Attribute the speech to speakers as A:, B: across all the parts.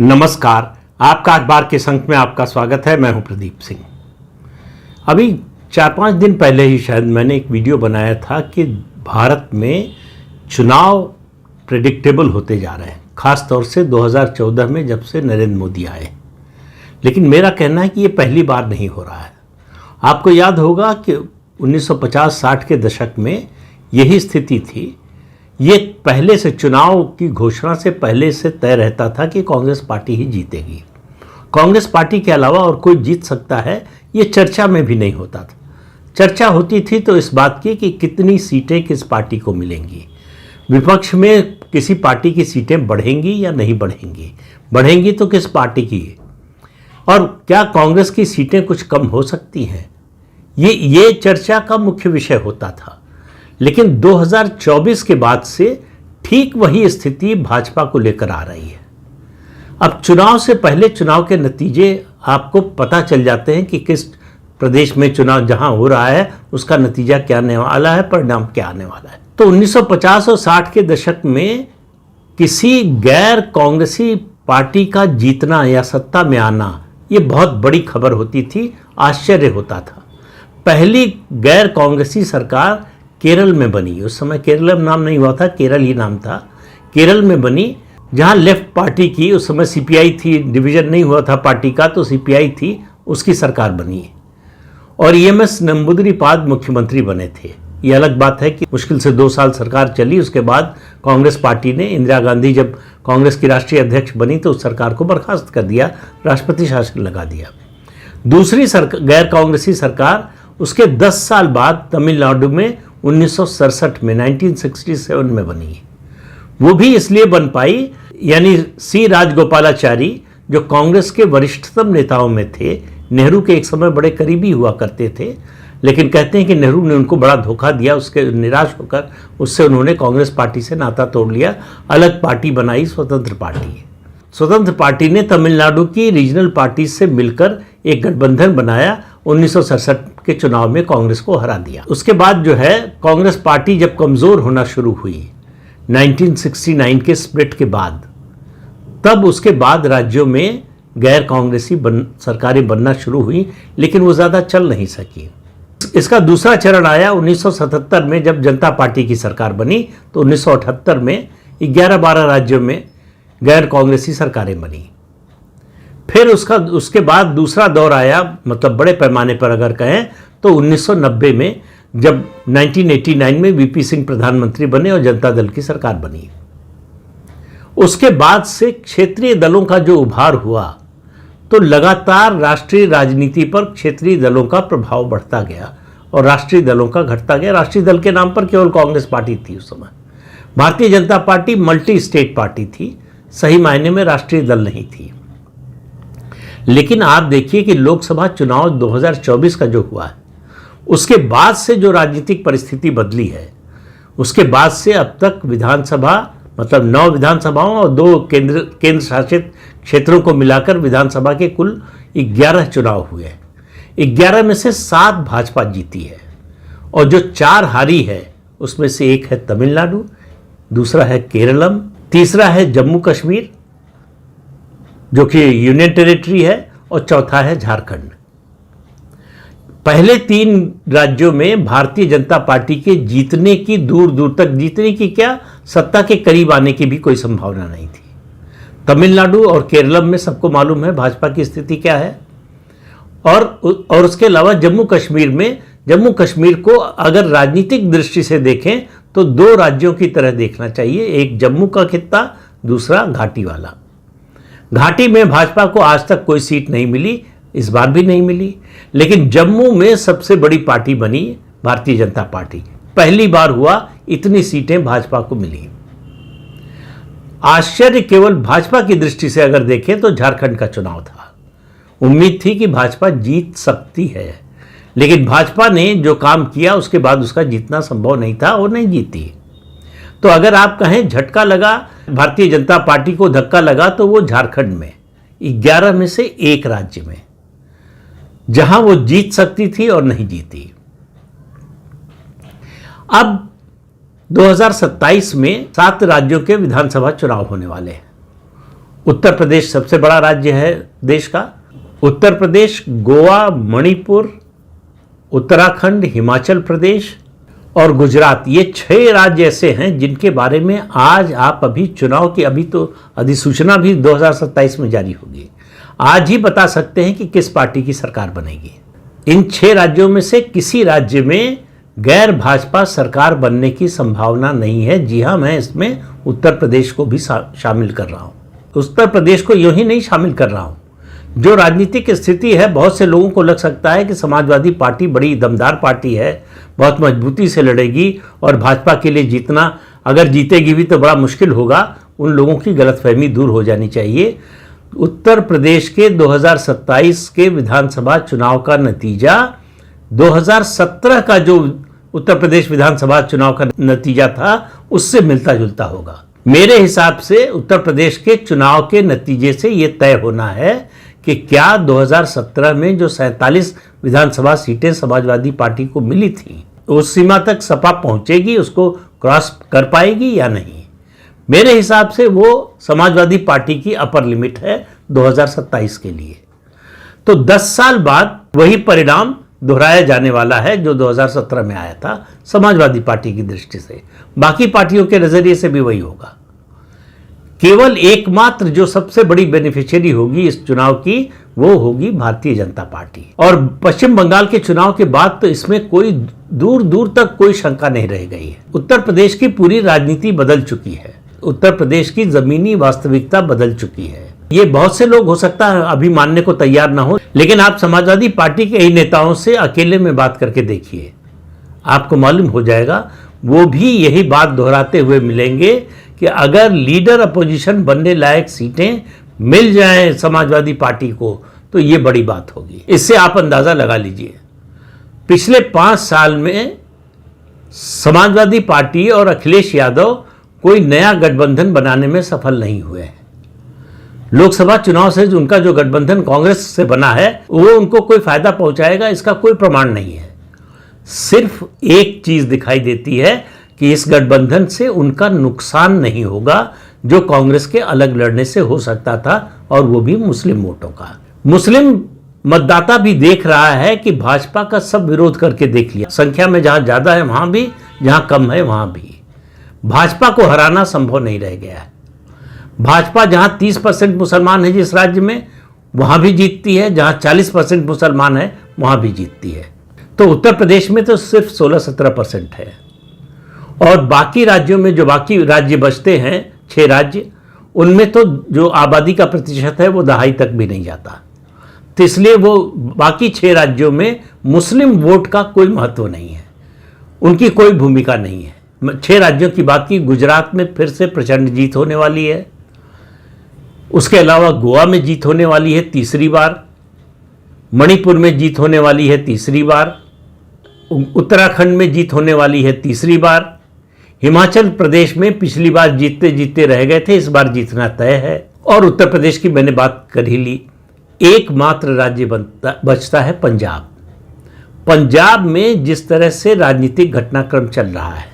A: नमस्कार। आपका अखबार के संक में आपका स्वागत है। मैं हूं प्रदीप सिंह। अभी 4-5 दिन पहले ही शायद मैंने एक वीडियो बनाया था कि भारत में चुनाव प्रेडिक्टेबल होते जा रहे हैं, खास तौर से 2014 में जब से नरेंद्र मोदी आए। लेकिन मेरा कहना है कि ये पहली बार नहीं हो रहा है। आपको याद होगा कि 1950-60 के दशक में यही स्थिति थी। ये पहले से चुनाव की घोषणा से पहले से तय रहता था कि कांग्रेस पार्टी ही जीतेगी। कांग्रेस पार्टी के अलावा और कोई जीत सकता है, ये चर्चा में भी नहीं होता था। चर्चा होती थी तो इस बात की कि कितनी सीटें किस पार्टी को मिलेंगी, विपक्ष में किसी पार्टी की सीटें बढ़ेंगी या नहीं बढ़ेंगी, बढ़ेंगी तो किस पार्टी की, और क्या कांग्रेस की सीटें कुछ कम हो सकती हैं। ये चर्चा का मुख्य विषय होता था। लेकिन 2024 के बाद से ठीक वही स्थिति भाजपा को लेकर आ रही है। अब चुनाव से पहले चुनाव के नतीजे आपको पता चल जाते हैं कि किस प्रदेश में चुनाव जहां हो रहा है उसका नतीजा क्या आने वाला है, परिणाम क्या आने वाला है। तो 1950 और 60 के दशक में किसी गैर कांग्रेसी पार्टी का जीतना या सत्ता में आना ये बहुत बड़ी खबर होती थी, आश्चर्य होता था। पहली गैर कांग्रेसी सरकार केरल में बनी। उस समय केरल नाम नहीं हुआ था, केरल ही नाम था। केरल में बनी, जहां लेफ्ट पार्टी की, उस समय सीपीआई थी, डिवीजन नहीं हुआ था पार्टी का, तो सीपीआई थी, उसकी सरकार बनी और ईएमएस नंबूदिरीपाद मुख्यमंत्री बने थे। ये अलग बात है कि मुश्किल से 2 साल सरकार चली। उसके बाद कांग्रेस पार्टी ने, इंदिरा गांधी जब कांग्रेस की राष्ट्रीय अध्यक्ष बनी तो उस सरकार को बर्खास्त कर दिया, राष्ट्रपति शासन लगा दिया। दूसरी गैर कांग्रेसी सरकार उसके 10 साल बाद तमिलनाडु में 1967 में 1967 में बनी। वो भी इसलिए बन पाई, यानी सी राजगोपालाचारी जो कांग्रेस के वरिष्ठतम नेताओं में थे, नेहरू के एक समय बड़े करीबी हुआ करते थे, लेकिन कहते हैं कि नेहरू ने उनको बड़ा धोखा दिया। उसके निराश होकर उससे उन्होंने कांग्रेस पार्टी से नाता तोड़ लिया, अलग पार्टी बनाई, स्वतंत्र पार्टी। स्वतंत्र पार्टी ने तमिलनाडु की रीजनल पार्टी से मिलकर एक गठबंधन बनाया। 1967 के चुनाव में कांग्रेस को हरा दिया। उसके बाद जो है कांग्रेस पार्टी जब कमज़ोर होना शुरू हुई 1969 के स्प्लिट के बाद, तब उसके बाद राज्यों में गैर कांग्रेसी सरकारें बनना शुरू हुई, लेकिन वो ज़्यादा चल नहीं सकी। इसका दूसरा चरण आया 1977 में, जब जनता पार्टी की सरकार बनी। तो 1978 में 11-12 राज्यों में गैर कांग्रेसी सरकारें बनी। फिर उसके बाद दूसरा दौर आया, मतलब बड़े पैमाने पर अगर कहें तो 1990 में, जब 1989 में वीपी सिंह प्रधानमंत्री बने और जनता दल की सरकार बनी। उसके बाद से क्षेत्रीय दलों का जो उभार हुआ, तो लगातार राष्ट्रीय राजनीति पर क्षेत्रीय दलों का प्रभाव बढ़ता गया और राष्ट्रीय दलों का घटता गया। राष्ट्रीय दल के नाम पर केवल कांग्रेस पार्टी थी उस समय। Bharatiya Janata party multi state party थी, सही मायने में राष्ट्रीय दल नहीं थी। लेकिन आप देखिए कि लोकसभा चुनाव 2024 का जो हुआ है, उसके बाद से जो राजनीतिक परिस्थिति बदली है, उसके बाद से अब तक विधानसभा, मतलब 9 विधानसभाओं और 2 केंद्र शासित क्षेत्रों को मिलाकर विधानसभा के कुल 11 चुनाव हुए हैं। 11 में से 7 भाजपा जीती है और जो 4 हारी है उसमें से एक है तमिलनाडु, दूसरा है केरलम, तीसरा है जम्मू कश्मीर जो कि यूनियन टेरिटरी है, और चौथा है झारखंड। पहले 3 राज्यों में भारतीय जनता पार्टी के जीतने की, दूर दूर तक जीतने की, क्या सत्ता के करीब आने की भी कोई संभावना नहीं थी। तमिलनाडु और केरलम में सबको मालूम है भाजपा की स्थिति क्या है। और उसके अलावा जम्मू कश्मीर में, जम्मू कश्मीर को अगर राजनीतिक दृष्टि से देखें तो 2 राज्यों की तरह देखना चाहिए, एक जम्मू का खित्ता, दूसरा घाटी वाला। घाटी में भाजपा को आज तक कोई सीट नहीं मिली, इस बार भी नहीं मिली, लेकिन जम्मू में सबसे बड़ी पार्टी बनी भारतीय जनता पार्टी। पहली बार हुआ इतनी सीटें भाजपा को मिली। आश्चर्य केवल भाजपा की दृष्टि से अगर देखें तो झारखंड का चुनाव था। उम्मीद थी कि भाजपा जीत सकती है, लेकिन भाजपा ने जो काम किया उसके बाद उसका जीतना संभव नहीं था और नहीं जीती। तो अगर आप कहें झटका लगा, भारतीय जनता पार्टी को धक्का लगा, तो वो झारखंड में 11 में से 1 राज्य में, जहां वो जीत सकती थी और नहीं जीती। अब 2027 में 7 राज्यों के विधानसभा चुनाव होने वाले हैं उत्तर प्रदेश सबसे बड़ा राज्य है देश का। उत्तर प्रदेश, गोवा, मणिपुर, उत्तराखंड, हिमाचल प्रदेश और गुजरात, ये 6 राज्य ऐसे हैं जिनके बारे में आज आप अभी चुनाव की, अभी तो अधिसूचना भी 2027 में जारी होगी, आज ही बता सकते हैं कि किस पार्टी की सरकार बनेगी। इन 6 राज्यों में से किसी राज्य में गैर भाजपा सरकार बनने की संभावना नहीं है। जी हाँ, मैं इसमें उत्तर प्रदेश को भी शामिल कर रहा हूँ। उत्तर प्रदेश को यूं ही नहीं शामिल कर रहा हूँ। जो राजनीतिक स्थिति है, बहुत से लोगों को लग सकता है कि समाजवादी पार्टी बड़ी दमदार पार्टी है, बहुत मजबूती से लड़ेगी और भाजपा के लिए जीतना, अगर जीतेगी भी तो बड़ा मुश्किल होगा। उन लोगों की गलतफहमी दूर हो जानी चाहिए। उत्तर प्रदेश के 2027 के विधानसभा चुनाव का नतीजा 2017 का जो उत्तर प्रदेश विधानसभा चुनाव का नतीजा था उससे मिलता जुलता होगा। मेरे हिसाब से उत्तर प्रदेश के चुनाव के नतीजे से ये तय होना है कि क्या 2017 में जो 47 विधानसभा सीटें समाजवादी पार्टी को मिली थी उस सीमा तक सपा पहुंचेगी, उसको क्रॉस कर पाएगी या नहीं। मेरे हिसाब से वो समाजवादी पार्टी की अपर लिमिट है 2027 के लिए। तो 10 साल बाद वही परिणाम दोहराया जाने वाला है जो 2017 में आया था समाजवादी पार्टी की दृष्टि से। बाकी पार्टियों के नजरिए से भी वही होगा। केवल एकमात्र जो सबसे बड़ी बेनिफिशियरी होगी इस चुनाव की वो होगी भारतीय जनता पार्टी। और पश्चिम बंगाल के चुनाव के बाद तो इसमें कोई दूर दूर तक कोई शंका नहीं रह गई है। उत्तर प्रदेश की पूरी राजनीति बदल चुकी है। उत्तर प्रदेश की जमीनी वास्तविकता बदल चुकी है। ये बहुत से लोग हो सकता है अभी मानने को तैयार ना हो, लेकिन आप समाजवादी पार्टी के ही नेताओं से अकेले में बात करके देखिए, आपको मालूम हो जाएगा। वो भी यही बात दोहराते हुए मिलेंगे कि अगर लीडर अपोजिशन बनने लायक सीटें मिल जाएं समाजवादी पार्टी को तो ये बड़ी बात होगी। इससे आप अंदाजा लगा लीजिए, पिछले 5 साल में समाजवादी पार्टी और अखिलेश यादव कोई नया गठबंधन बनाने में सफल नहीं हुए हैं। लोकसभा चुनाव से उनका जो गठबंधन कांग्रेस से बना है वो उनको कोई फायदा पहुंचाएगा इसका कोई प्रमाण नहीं है। सिर्फ एक चीज दिखाई देती है कि इस गठबंधन से उनका नुकसान नहीं होगा जो कांग्रेस के अलग लड़ने से हो सकता था, और वो भी मुस्लिम वोटों का। मुस्लिम मतदाता भी देख रहा है कि भाजपा का सब विरोध करके देख लिया, संख्या में जहां ज्यादा है वहां भी, जहां कम है वहां भी भाजपा को हराना संभव नहीं रह गया है। भाजपा जहां 30% मुसलमान है जिस राज्य में, वहां भी जीतती है, जहां 40% मुसलमान है वहां भी जीतती है। तो उत्तर प्रदेश में तो सिर्फ 16-17% है, और बाकी राज्यों में जो बाकी राज्य बचते हैं 6 राज्य, उनमें तो जो आबादी का प्रतिशत है वो 2.5 तक भी नहीं जाता। तो इसलिए वो बाकी 6 राज्यों में मुस्लिम वोट का कोई महत्व नहीं है, उनकी कोई भूमिका नहीं है। 6 राज्यों की बात की, गुजरात में फिर से प्रचंड जीत होने वाली है, उसके अलावा गोवा में जीत होने वाली है तीसरी बार, मणिपुर में जीत होने वाली है तीसरी बार, उत्तराखंड में जीत होने वाली है तीसरी बार, हिमाचल प्रदेश में पिछली बार जीतते जीतते रह गए थे, इस बार जीतना तय है, और उत्तर प्रदेश की मैंने बात कर ही ली। एकमात्र राज्य बचता है पंजाब। पंजाब में जिस तरह से राजनीतिक घटनाक्रम चल रहा है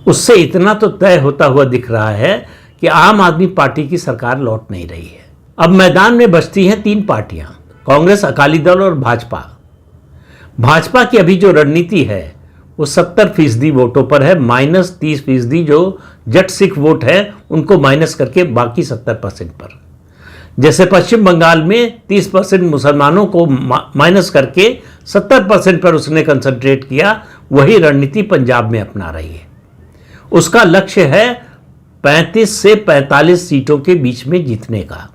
A: उससे इतना तो तय होता हुआ दिख रहा है कि आम आदमी पार्टी की सरकार लौट नहीं रही है। अब मैदान में बचती हैं 3 पार्टियां, कांग्रेस, अकाली दल और भाजपा। भाजपा की अभी जो रणनीति है वो 70% वोटों पर है, -30% जो जट सिख वोट है उनको माइनस करके बाकी 70% पर। जैसे पश्चिम बंगाल में 30% मुसलमानों को माइनस करके 70% पर उसने कंसंट्रेट किया, वही रणनीति पंजाब में अपना रही है। उसका लक्ष्य है 35 से 45 सीटों के बीच में जीतने का,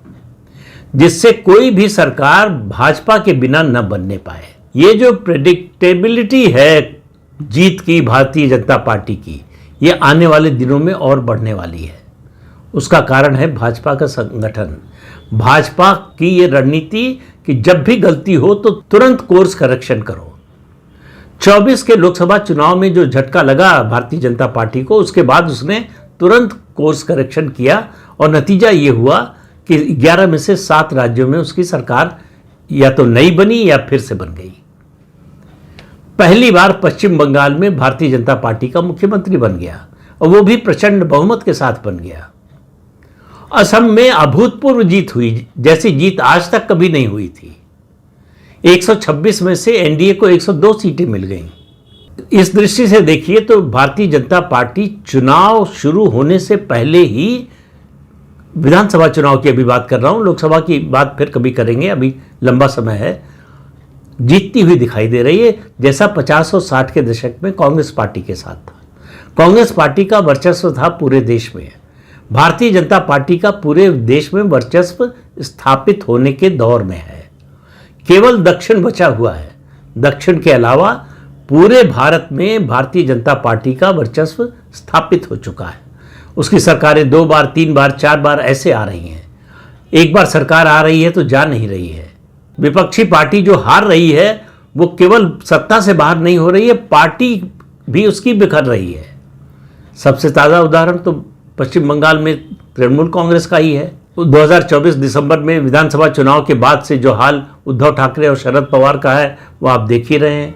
A: जिससे कोई भी सरकार भाजपा के बिना न बनने पाए। ये जो प्रेडिक्टेबिलिटी है जीत की भारतीय जनता पार्टी की, ये आने वाले दिनों में और बढ़ने वाली है। उसका कारण है भाजपा का संगठन, भाजपा की ये रणनीति कि जब भी गलती हो तो तुरंत कोर्स करेक्शन करो। 24 के लोकसभा चुनाव में जो झटका लगा भारतीय जनता पार्टी को, उसके बाद उसने तुरंत कोर्स करेक्शन किया और नतीजा ये हुआ कि 11 में से 7 राज्यों में उसकी सरकार या तो नई बनी या फिर से बन गई। पहली बार पश्चिम बंगाल में भारतीय जनता पार्टी का मुख्यमंत्री बन गया, और वो भी प्रचंड बहुमत के साथ बन गया। असम में अभूतपूर्व जीत हुई, जैसी जीत आज तक कभी नहीं हुई थी। 126 में से एनडीए को 102 सीटें मिल गईं। इस दृष्टि से देखिए तो भारतीय जनता पार्टी चुनाव शुरू होने से पहले ही, विधानसभा चुनाव की अभी बात कर रहा हूं, लोकसभा की बात फिर कभी करेंगे, अभी लंबा समय है, जीतती हुई दिखाई दे रही है, जैसा 50 और 60 के दशक में कांग्रेस पार्टी के साथ था। कांग्रेस पार्टी का वर्चस्व था पूरे देश में। भारतीय जनता पार्टी का पूरे देश में वर्चस्व स्थापित होने के दौर में है। केवल दक्षिण बचा हुआ है। दक्षिण के अलावा पूरे भारत में भारतीय जनता पार्टी का वर्चस्व स्थापित हो चुका है। उसकी सरकारें 2 बार, 3 बार, 4 बार ऐसे आ रही हैं। एक बार सरकार आ रही है तो जा नहीं रही है। विपक्षी पार्टी जो हार रही है वो केवल सत्ता से बाहर नहीं हो रही है, पार्टी भी उसकी बिखर रही है। सबसे ताज़ा उदाहरण तो पश्चिम बंगाल में तृणमूल कांग्रेस का ही है। 2024 दिसंबर में विधानसभा चुनाव के बाद से जो हाल उद्धव ठाकरे और शरद पवार का है वो आप देख ही रहे हैं।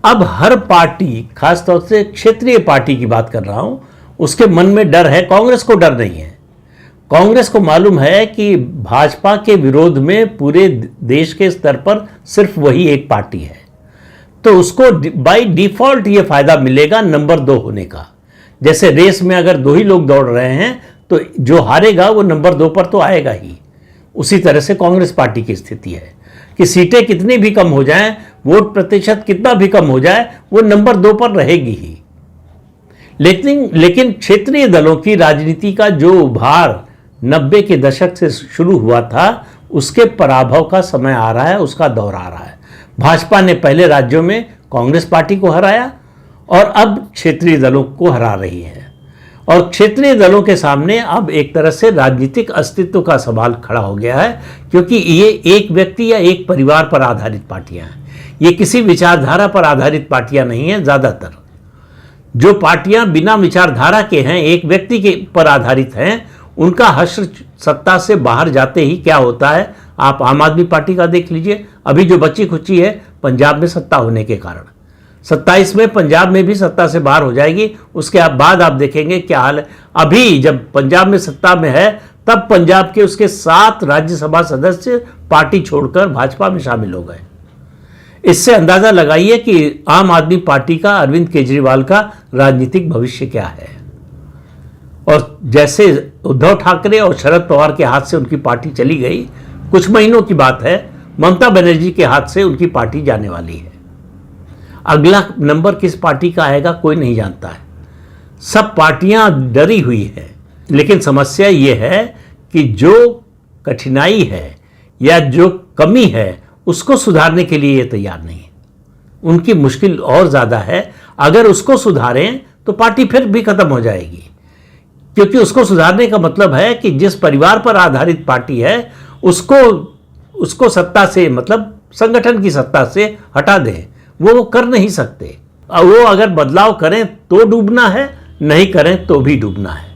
A: अब हर पार्टी, खासतौर से क्षेत्रीय पार्टी की बात कर रहा हूं, उसके मन में डर है। कांग्रेस को डर नहीं है। कांग्रेस को मालूम है कि भाजपा के विरोध में पूरे देश के स्तर पर सिर्फ वही एक पार्टी है, तो उसको बाय डिफॉल्ट ये फायदा मिलेगा नंबर 2 होने का। जैसे रेस में अगर 2 ही लोग दौड़ रहे हैं तो जो हारेगा वो नंबर 2 पर तो आएगा ही। उसी तरह से कांग्रेस पार्टी की स्थिति है कि सीटें कितनी भी कम हो जाएं, वोट प्रतिशत कितना भी कम हो जाए, वो नंबर 2 पर रहेगी ही। लेकिन क्षेत्रीय दलों की राजनीति का जो उभार 90 के दशक से शुरू हुआ था, उसके पराभव का समय आ रहा है, उसका दौर आ रहा है। भाजपा ने पहले राज्यों में कांग्रेस पार्टी को हराया और अब क्षेत्रीय दलों को हरा रही है। और क्षेत्रीय दलों के सामने अब एक तरह से राजनीतिक अस्तित्व का सवाल खड़ा हो गया है, क्योंकि ये एक व्यक्ति या एक परिवार पर आधारित पार्टियां हैं। ये किसी विचारधारा पर आधारित पार्टियां नहीं हैं। ज़्यादातर जो पार्टियां बिना विचारधारा के हैं, एक व्यक्ति के पर आधारित हैं, उनका हश्र सत्ता से बाहर जाते ही क्या होता है, आप आम आदमी पार्टी का देख लीजिए। अभी जो बची खुची है पंजाब में सत्ता होने के कारण, 27 में पंजाब में भी सत्ता से बाहर हो जाएगी। उसके बाद आप देखेंगे क्या हाल है। अभी जब पंजाब में सत्ता में है, तब पंजाब के उसके 7 राज्यसभा सदस्य पार्टी छोड़कर भाजपा में शामिल हो गए। इससे अंदाजा लगाइए कि आम आदमी पार्टी का, अरविंद केजरीवाल का राजनीतिक भविष्य क्या है। और जैसे उद्धव ठाकरे और शरद पवार के हाथ से उनकी पार्टी चली गई, कुछ महीनों की बात है, ममता बनर्जी के हाथ से उनकी पार्टी जाने वाली है। अगला नंबर किस पार्टी का आएगा कोई नहीं जानता है। सब पार्टियां डरी हुई है। लेकिन समस्या ये है कि जो कठिनाई है या जो कमी है उसको सुधारने के लिए ये तैयार नहीं है। उनकी मुश्किल और ज़्यादा है। अगर उसको सुधारें तो पार्टी फिर भी खत्म हो जाएगी, क्योंकि उसको सुधारने का मतलब है कि जिस परिवार पर आधारित पार्टी है उसको सत्ता से, मतलब संगठन की सत्ता से हटा दें। वो कर नहीं सकते। वो अगर बदलाव करें तो डूबना है, नहीं करें तो भी डूबना है।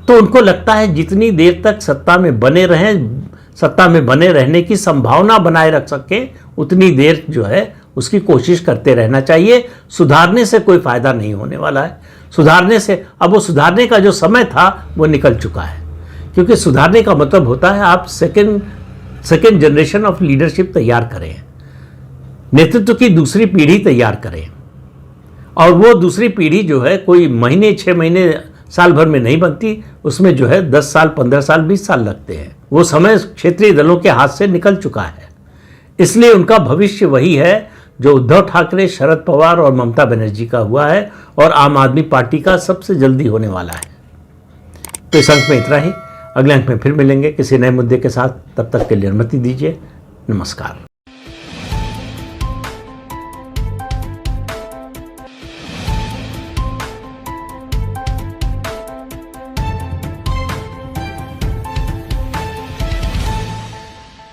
A: तो उनको लगता है जितनी देर तक सत्ता में बने रहें, सत्ता में बने रहने की संभावना बनाए रख सके, उतनी देर जो है उसकी कोशिश करते रहना चाहिए। सुधारने से कोई फायदा नहीं होने वाला है। सुधारने से, अब वो सुधारने का जो समय था वो निकल चुका है, क्योंकि सुधारने का मतलब होता है आप सेकेंड जनरेशन ऑफ लीडरशिप तैयार करें, नेतृत्व की दूसरी पीढ़ी तैयार करें। और वो दूसरी पीढ़ी जो है कोई महीने, 6 महीने, साल भर में नहीं बनती। उसमें जो है 10 साल, 15 साल, 20 साल लगते हैं। वो समय क्षेत्रीय दलों के हाथ से निकल चुका है। इसलिए उनका भविष्य वही है जो उद्धव ठाकरे, शरद पवार और ममता बनर्जी का हुआ है, और आम आदमी पार्टी का सबसे जल्दी होने वाला है। तो इस अंक में इतना ही। अगले अंक में फिर मिलेंगे किसी नए मुद्दे के साथ। तब तक के लिए अनुमति दीजिए। नमस्कार।